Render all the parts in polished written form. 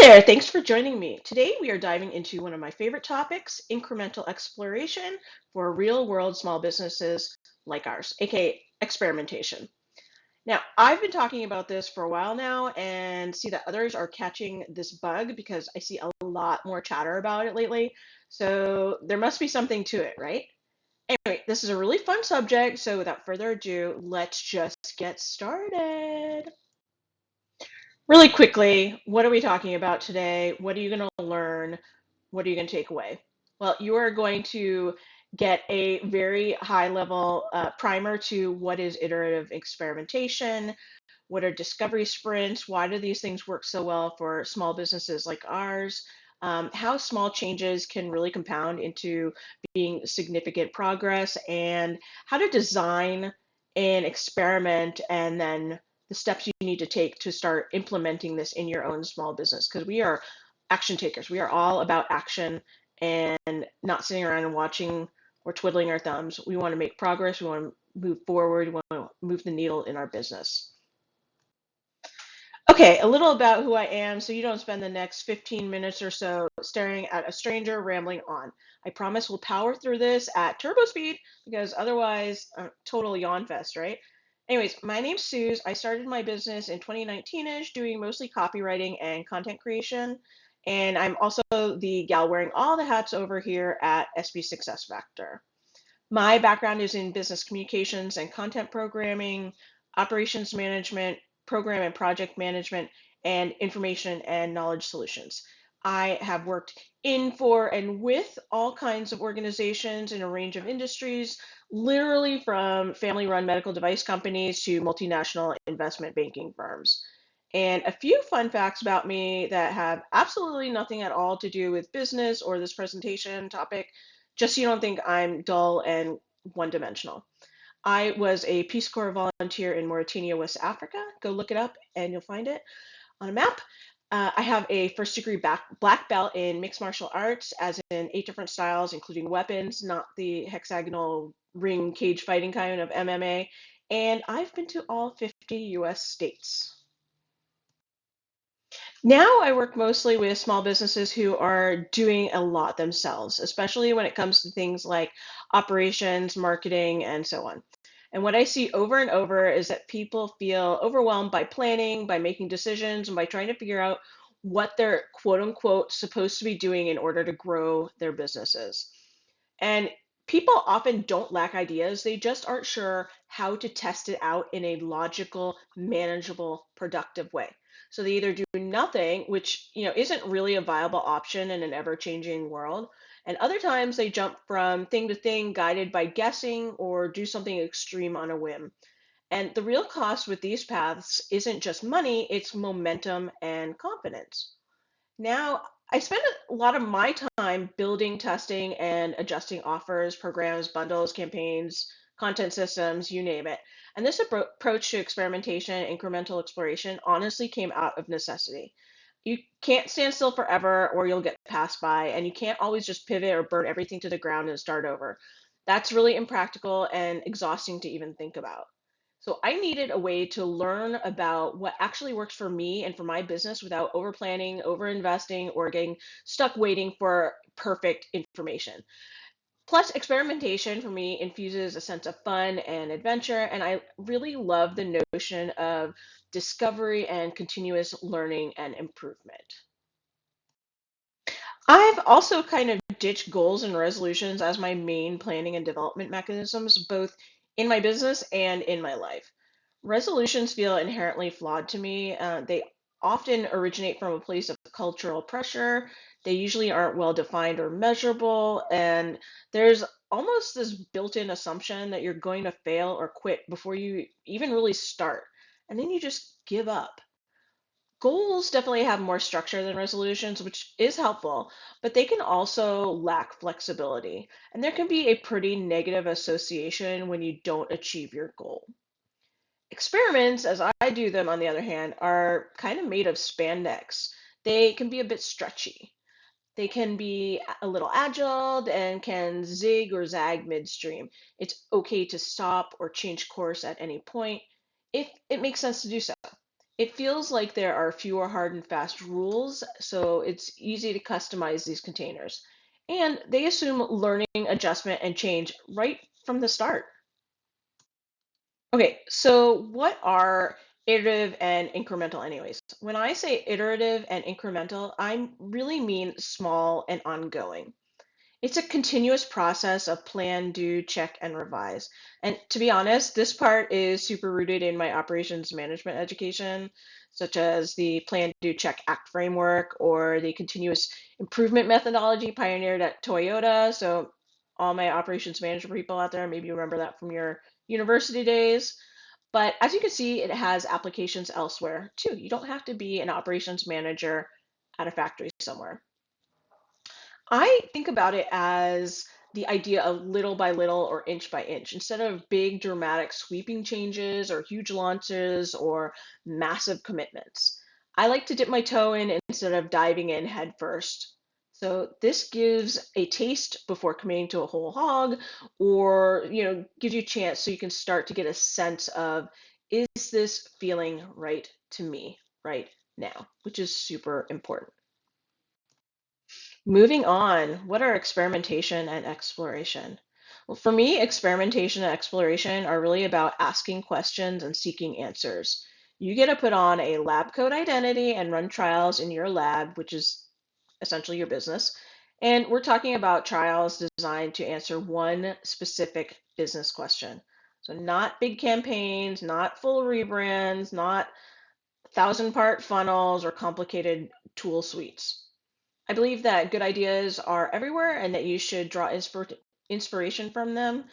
there, thanks for joining me. Today we are diving into one of my favorite topics, incremental exploration for real world small businesses like ours, aka experimentation. Now, I've been talking about this for a while now and see that others are catching this bug because I see a lot more chatter about it lately. So there must be something to it, right? Anyway, this is a really fun subject, so without further ado, let's just get started. Really quickly, what are we talking about today? What are you going to learn? What are you going to take away? Well, you are going to get a very high level primer to what is iterative experimentation, what are discovery sprints, why do these things work so well for small businesses like ours, how small changes can really compound into being significant progress, and how to design an experiment and then the steps you need to take to start implementing this in your own small business. Because we are action takers. We are all about action and not sitting around and watching or twiddling our thumbs. We want to make progress. We want to move forward. We want to move the needle in our business. Okay, a little about who I am so you don't spend the next 15 minutes or so staring at a stranger rambling on. I promise we'll power through this at turbo speed because otherwise, total yawn fest, right? Anyways, my name's Suze. I started my business in 2019-ish doing mostly copywriting and content creation. And I'm also the gal wearing all the hats over here at SB Success Factor. My background is in business communications and content programming, operations management, program and project management, and information and knowledge solutions. I have worked in, for, and with all kinds of organizations in a range of industries, literally from family run medical device companies to multinational investment banking firms. And a few fun facts about me that have absolutely nothing at all to do with business or this presentation topic, just so you don't think I'm dull and one dimensional. I was a Peace Corps volunteer in Mauritania, West Africa. Go look it up and you'll find it on a map. I have a first degree black belt in mixed martial arts, as in 8 different styles, including weapons, not the hexagonal ring cage fighting kind of MMA. And I've been to all 50 US states. Now I work mostly with small businesses who are doing a lot themselves, especially when it comes to things like operations, marketing, and so on. And what I see over and over is that people feel overwhelmed by planning, by making decisions, and by trying to figure out what they're quote unquote supposed to be doing in order to grow their businesses. And people often don't lack ideas, they just aren't sure how to test it out in a logical, manageable, productive way. So they either do nothing, which isn't really a viable option in an ever-changing world, and other times they jump from thing to thing, guided by guessing, or do something extreme on a whim. And the real cost with these paths isn't just money, it's momentum and confidence. Now, I spend a lot of my time building, testing, and adjusting offers, programs, bundles, campaigns, content systems, you name it. And this approach to experimentation, incremental exploration, honestly came out of necessity. You can't stand still forever or you'll get passed by, and you can't always just pivot or burn everything to the ground and start over. That's really impractical and exhausting to even think about. So I needed a way to learn about what actually works for me and for my business without over planning, over investing, or getting stuck waiting for perfect information. Plus, experimentation for me infuses a sense of fun and adventure, and I really love the notion of discovery and continuous learning and improvement. I've also kind of ditched goals and resolutions as my main planning and development mechanisms, both in my business and in my life. Resolutions feel inherently flawed to me. They often originate from a place of cultural pressure. They usually aren't well defined or measurable, and there's almost this built in assumption that you're going to fail or quit before you even really start, and then you just give up. Goals definitely have more structure than resolutions, which is helpful, but they can also lack flexibility. And there can be a pretty negative association when you don't achieve your goal. Experiments, as I do them, on the other hand, are kind of made of spandex. They can be a bit stretchy. They can be a little agile and can zig or zag midstream. It's okay to stop or change course at any point if it makes sense to do so. It feels like there are fewer hard and fast rules, so it's easy to customize these containers. And they assume learning, adjustment, and change right from the start. Okay, so what are iterative and incremental anyways? When I say iterative and incremental, I really mean small and ongoing. It's a continuous process of plan, do, check, and revise. And to be honest, this part is super rooted in my operations management education, such as the plan, do, check, act framework or the continuous improvement methodology pioneered at Toyota. So, all my operations management people out there, maybe you remember that from your university days. But as you can see, it has applications elsewhere too. You don't have to be an operations manager at a factory somewhere. I think about it as the idea of little by little or inch by inch instead of big dramatic sweeping changes or huge launches or massive commitments. I like to dip my toe in instead of diving in head first. So this gives a taste before committing to a whole hog or, gives you a chance so you can start to get a sense of, is this feeling right to me right now, which is super important. Moving on, what are experimentation and exploration? Well, for me, experimentation and exploration are really about asking questions and seeking answers. You get to put on a lab coat identity and run trials in your lab, which is essentially your business. And we're talking about trials designed to answer one specific business question. So, not big campaigns, not full rebrands, not 1,000 part funnels or complicated tool suites. I believe that good ideas are everywhere and that you should draw inspiration from them,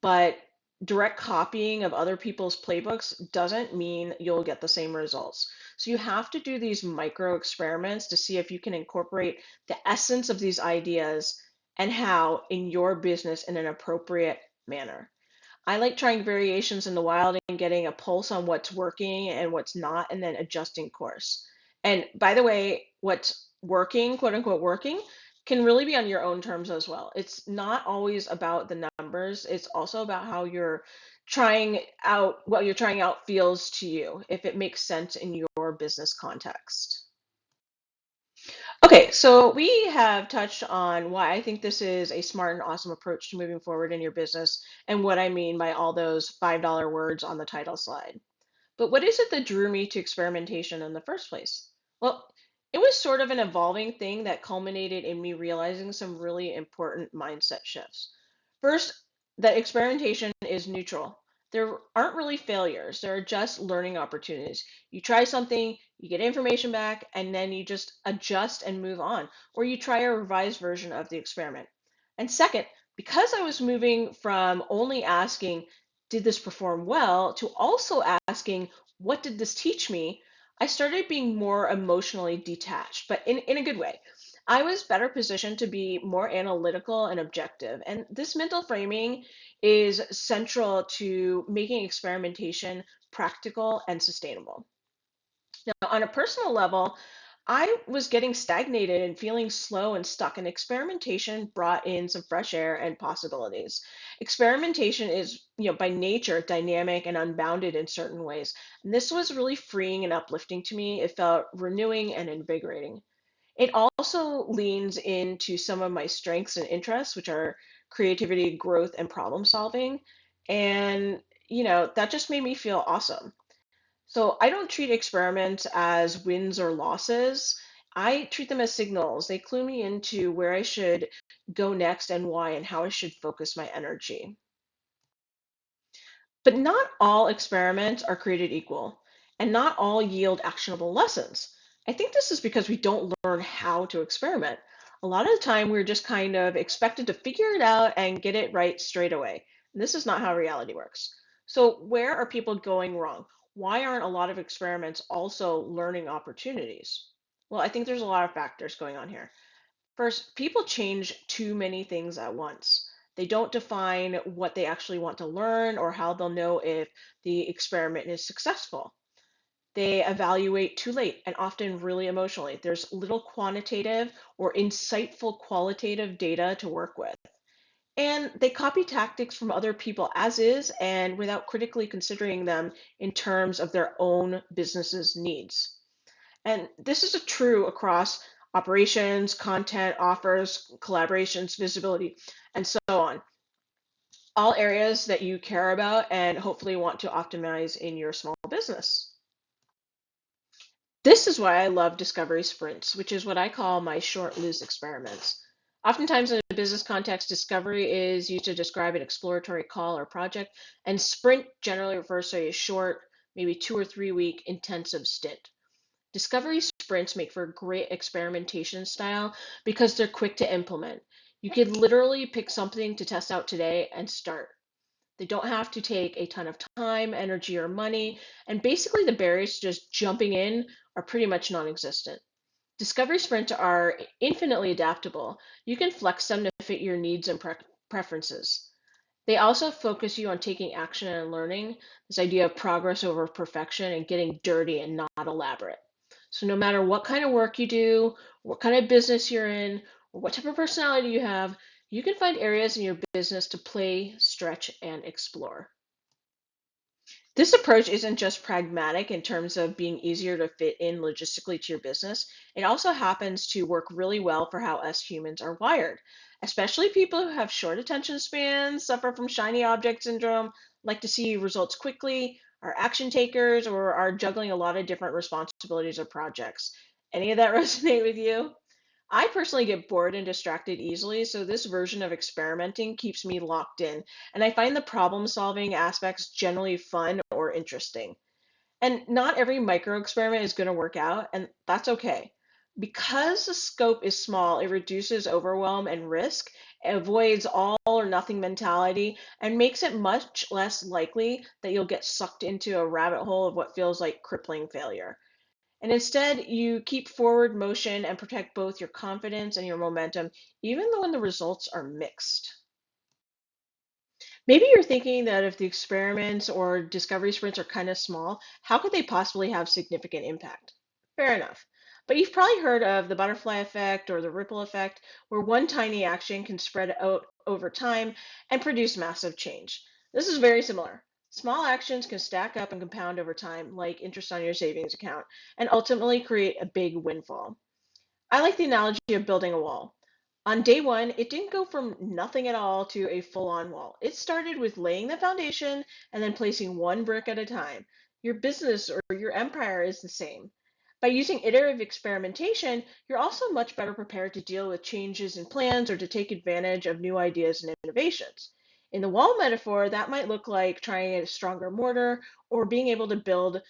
but direct copying of other people's playbooks doesn't mean you'll get the same results. So you have to do these micro experiments to see if you can incorporate the essence of these ideas and how in your business in an appropriate manner. I like trying variations in the wild and getting a pulse on what's working and what's not, and then adjusting course. And by the way, what's working, quote unquote, working, can really be on your own terms as well. It's not always about the numbers, it's also about how you're trying out what you're trying out feels to you, if it makes sense in your business context. Okay, so we have touched on why I think this is a smart and awesome approach to moving forward in your business and what I mean by all those $5 words on the title slide. But what is it that drew me to experimentation in the first place? Well, it was sort of an evolving thing that culminated in me realizing some really important mindset shifts. First, that experimentation is neutral. There aren't really failures, there are just learning opportunities. You try something, you get information back, and then you just adjust and move on, or you try a revised version of the experiment. And second, because I was moving from only asking, did this perform well, to also asking, what did this teach me? I started being more emotionally detached, but in a good way. I was better positioned to be more analytical and objective. And this mental framing is central to making experimentation practical and sustainable. Now, on a personal level, I was getting stagnated and feeling slow and stuck, and experimentation brought in some fresh air and possibilities. Experimentation is, by nature, dynamic and unbounded in certain ways. And this was really freeing and uplifting to me. It felt renewing and invigorating. It also leans into some of my strengths and interests, which are creativity, growth, and problem solving. And, that just made me feel awesome. So I don't treat experiments as wins or losses. I treat them as signals. They clue me into where I should go next and why and how I should focus my energy. But not all experiments are created equal, and not all yield actionable lessons. I think this is because we don't learn how to experiment. A lot of the time, we're just kind of expected to figure it out and get it right straight away. And this is not how reality works. So, where are people going wrong? Why aren't a lot of experiments also learning opportunities? Well, I think there's a lot of factors going on here. First, people change too many things at once. They don't define what they actually want to learn or how they'll know if the experiment is successful. They evaluate too late and often really emotionally. There's little quantitative or insightful qualitative data to work with. And they copy tactics from other people as is and without critically considering them in terms of their own business's needs. And this is true across operations, content, offers, collaborations, visibility, and so on. All areas that you care about and hopefully want to optimize in your small business. This is why I love discovery sprints, which is what I call my short lose experiments. Oftentimes in a business context, discovery is used to describe an exploratory call or project, and sprint generally refers to a short, maybe 2 or 3 week intensive stint. Discovery sprints make for a great experimentation style because they're quick to implement. You could literally pick something to test out today and start. They don't have to take a ton of time, energy, or money, and basically the barriers to just jumping in are pretty much non-existent. Discovery sprints are infinitely adaptable. You can flex them to fit your needs and preferences. They also focus you on taking action and learning, this idea of progress over perfection and getting dirty and not elaborate. So, no matter what kind of work you do, what kind of business you're in, or what type of personality you have, you can find areas in your business to play, stretch, and explore. This approach isn't just pragmatic in terms of being easier to fit in logistically to your business. It also happens to work really well for how us humans are wired, especially people who have short attention spans, suffer from shiny object syndrome, like to see results quickly, are action takers, or are juggling a lot of different responsibilities or projects. Any of that resonate with you? I personally get bored and distracted easily, so this version of experimenting keeps me locked in, and I find the problem solving aspects generally fun or interesting. And not every micro experiment is going to work out, and that's okay. Because the scope is small, it reduces overwhelm and risk, avoids all or nothing mentality, and makes it much less likely that you'll get sucked into a rabbit hole of what feels like crippling failure. And instead, you keep forward motion and protect both your confidence and your momentum, even when the results are mixed. Maybe you're thinking that if the experiments or discovery sprints are kind of small, how could they possibly have significant impact? Fair enough. But you've probably heard of the butterfly effect or the ripple effect, where one tiny action can spread out over time and produce massive change. This is very similar. Small actions can stack up and compound over time, like interest on your savings account, and ultimately create a big windfall. I like the analogy of building a wall. On day one, it didn't go from nothing at all to a full on wall. It started with laying the foundation and then placing one brick at a time. Your business or your empire is the same. By using iterative experimentation, you're also much better prepared to deal with changes in plans or to take advantage of new ideas and innovations. In the wall metaphor, that might look like trying a stronger mortar or being able to build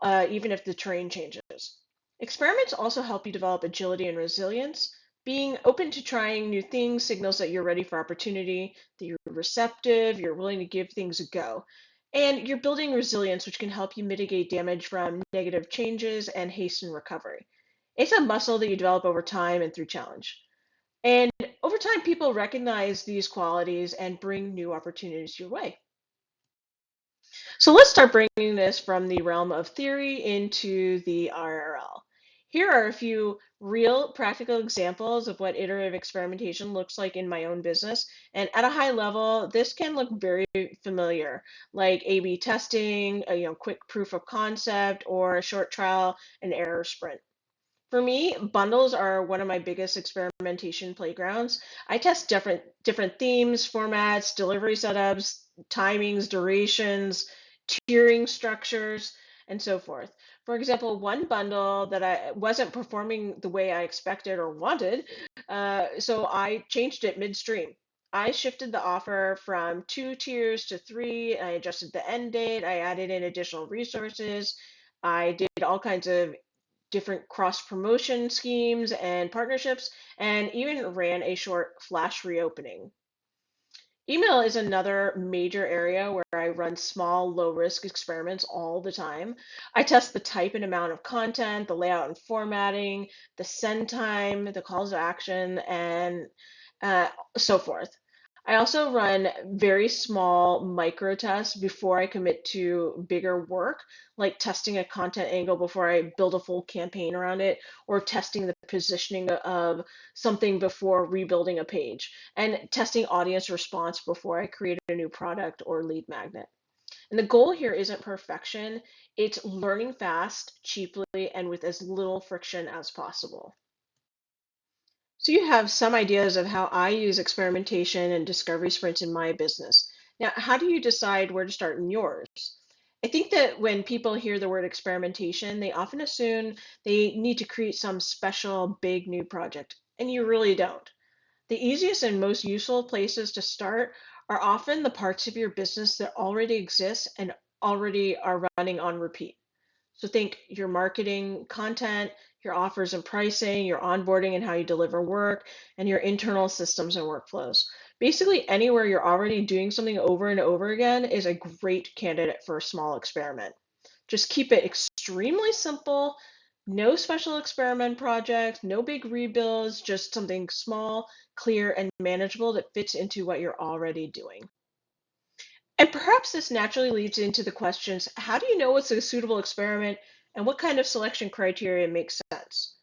even if the terrain changes. Experiments also help you develop agility and resilience. Being open to trying new things signals that you're ready for opportunity, that you're receptive, you're willing to give things a go. And you're building resilience, which can help you mitigate damage from negative changes and hasten recovery. It's a muscle that you develop over time and through challenge. And over time, people recognize these qualities and bring new opportunities your way. So let's start bringing this from the realm of theory into the RRL. Here are a few real practical examples of what iterative experimentation looks like in my own business. And at a high level, this can look very familiar, like A/B testing, a quick proof of concept, or a short trial and error sprint. For me, bundles are one of my biggest experimentation playgrounds. I test different themes, formats, delivery setups, timings, durations, tiering structures, and so forth. For example, one bundle that I wasn't performing the way I expected or wanted, so I changed it midstream. I shifted the offer from 2 tiers to three. I adjusted the end date. I added in additional resources. I did all kinds of different cross promotion schemes and partnerships, and even ran a short flash reopening. Email is another major area where I run small, low risk experiments all the time. I test the type and amount of content, the layout and formatting, the send time, the calls to action, and uh, so forth. I also run very small micro tests before I commit to bigger work, like testing a content angle before I build a full campaign around it, or testing the positioning of something before rebuilding a page, and testing audience response before I create a new product or lead magnet. And the goal here isn't perfection, it's learning fast, cheaply, and with as little friction as possible. So you have some ideas of how I use experimentation and discovery sprints in my business. Now, how do you decide where to start in yours? I think that when people hear the word experimentation, they often assume they need to create some special big new project, and you really don't. The easiest and most useful places to start are often the parts of your business that already exist and already are running on repeat. So think your marketing content, your offers and pricing, your onboarding and how you deliver work, and your internal systems and workflows. Basically, anywhere you're already doing something over and over again is a great candidate for a small experiment. Just keep it extremely simple, no special experiment projects, no big rebuilds, just something small, clear, and manageable that fits into what you're already doing. And perhaps this naturally leads into the questions, how do you know what's a suitable experiment and what kind of selection criteria makes sense?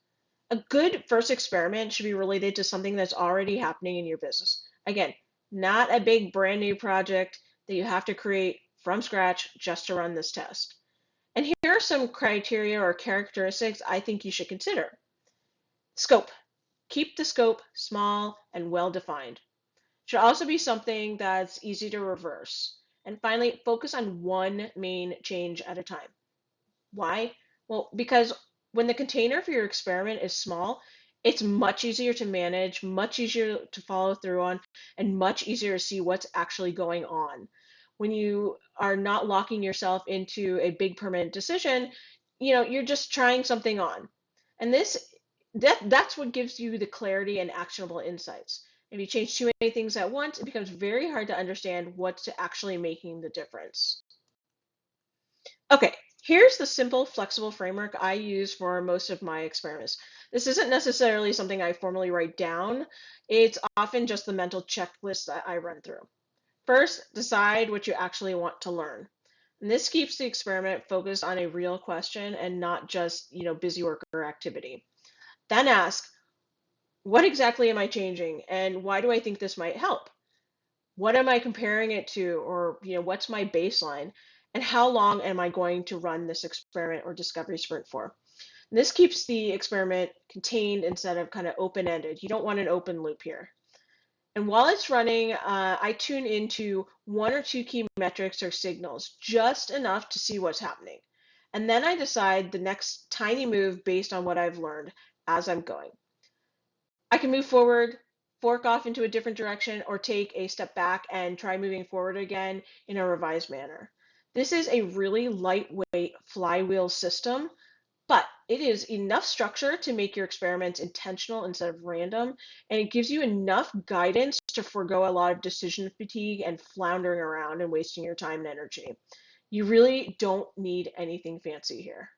A good first experiment should be related to something that's already happening in your business. Again, not a big brand new project that you have to create from scratch just to run this test. And here are some criteria or characteristics I think you should consider. Scope. Keep the scope small and well defined. Should also be something that's easy to reverse. And finally, focus on one main change at a time. Why? Well, because when the container for your experiment is small, it's much easier to manage, much easier to follow through on, and much easier to see what's actually going on. When you are not locking yourself into a big permanent decision, you're just trying something on. And that's what gives you the clarity and actionable insights. If you change too many things at once, it becomes very hard to understand what's actually making the difference. Okay, here's the simple, flexible framework I use for most of my experiments. This isn't necessarily something I formally write down. It's often just the mental checklist that I run through. First, decide what you actually want to learn. And this keeps the experiment focused on a real question and not just, busy work or activity. Then ask, what exactly am I changing and why do I think this might help? What am I comparing it to, or what's my baseline, and how long am I going to run this experiment or discovery sprint for? And this keeps the experiment contained instead of kind of open-ended. You don't want an open loop here. And while it's running, I tune into one or two key metrics or signals, just enough to see what's happening. And then I decide the next tiny move based on what I've learned as I'm going. I can move forward, fork off into a different direction, or take a step back and try moving forward again in a revised manner. This is a really lightweight flywheel system, but it is enough structure to make your experiments intentional instead of random, and it gives you enough guidance to forego a lot of decision fatigue and floundering around and wasting your time and energy. You really don't need anything fancy here.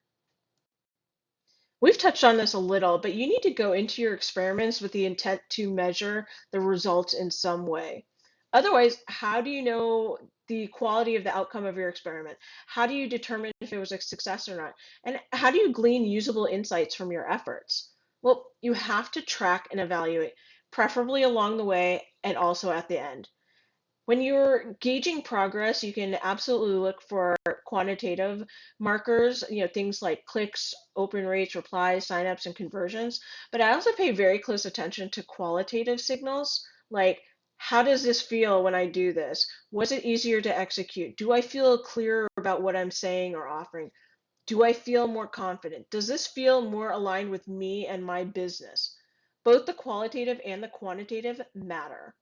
We've touched on this a little, but you need to go into your experiments with the intent to measure the results in some way. Otherwise, how do you know the quality of the outcome of your experiment? How do you determine if it was a success or not? And how do you glean usable insights from your efforts? Well, you have to track and evaluate, preferably along the way and also at the end. When you're gauging progress, you can absolutely look for quantitative markers, things like clicks, open rates, replies, signups, and conversions. But I also pay very close attention to qualitative signals, like how does this feel when I do this? Was it easier to execute? Do I feel clearer about what I'm saying or offering? Do I feel more confident? Does this feel more aligned with me and my business? Both the qualitative and the quantitative matter.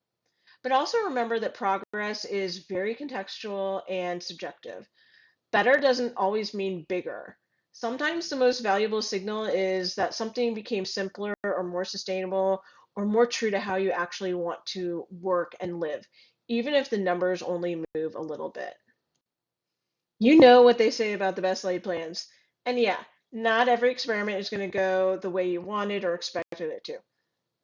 But also remember that progress is very contextual and subjective. Better doesn't always mean bigger. Sometimes the most valuable signal is that something became simpler or more sustainable or more true to how you actually want to work and live, even if the numbers only move a little bit. You know what they say about the best laid plans. And yeah, not every experiment is going to go the way you wanted or expected it to.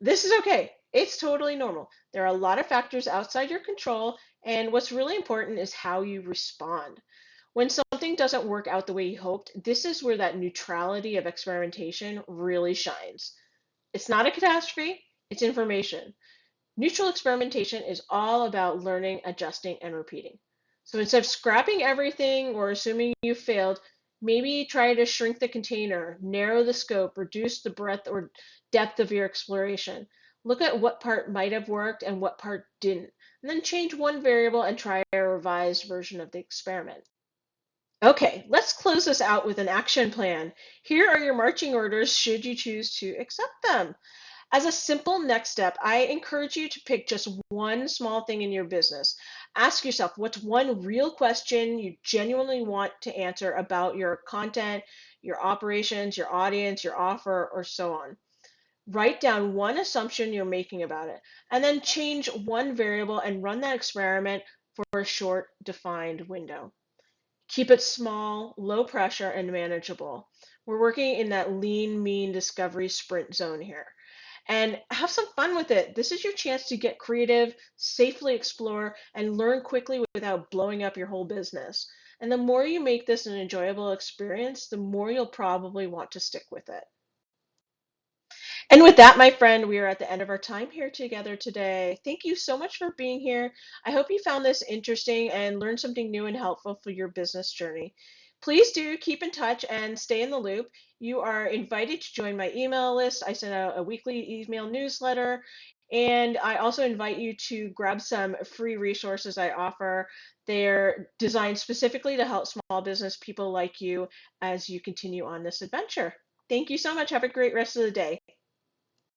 This is okay. It's totally normal. There are a lot of factors outside your control, and what's really important is how you respond. When something doesn't work out the way you hoped, this is where that neutrality of experimentation really shines. It's not a catastrophe, it's information. Neutral experimentation is all about learning, adjusting, and repeating. So instead of scrapping everything or assuming you failed, maybe try to shrink the container, narrow the scope, reduce the breadth or depth of your exploration. Look at what part might have worked and what part didn't, and then change one variable and try a revised version of the experiment. Okay, let's close this out with an action plan. Here are your marching orders should you choose to accept them. As a simple next step, I encourage you to pick just one small thing in your business. Ask yourself, what's one real question you genuinely want to answer about your content, your operations, your audience, your offer, or so on. Write down one assumption you're making about it, and then change one variable and run that experiment for a short, defined window. Keep it small, low pressure, and manageable. We're working in that lean, mean discovery sprint zone here. And have some fun with it. This is your chance to get creative, safely explore, and learn quickly without blowing up your whole business. And the more you make this an enjoyable experience, the more you'll probably want to stick with it. And with that, my friend, we are at the end of our time here together today. Thank you so much for being here. I hope you found this interesting and learned something new and helpful for your business journey. Please do keep in touch and stay in the loop. You are invited to join my email list. I send out a weekly email newsletter. And I also invite you to grab some free resources I offer. They're designed specifically to help small business people like you as you continue on this adventure. Thank you so much. Have a great rest of the day.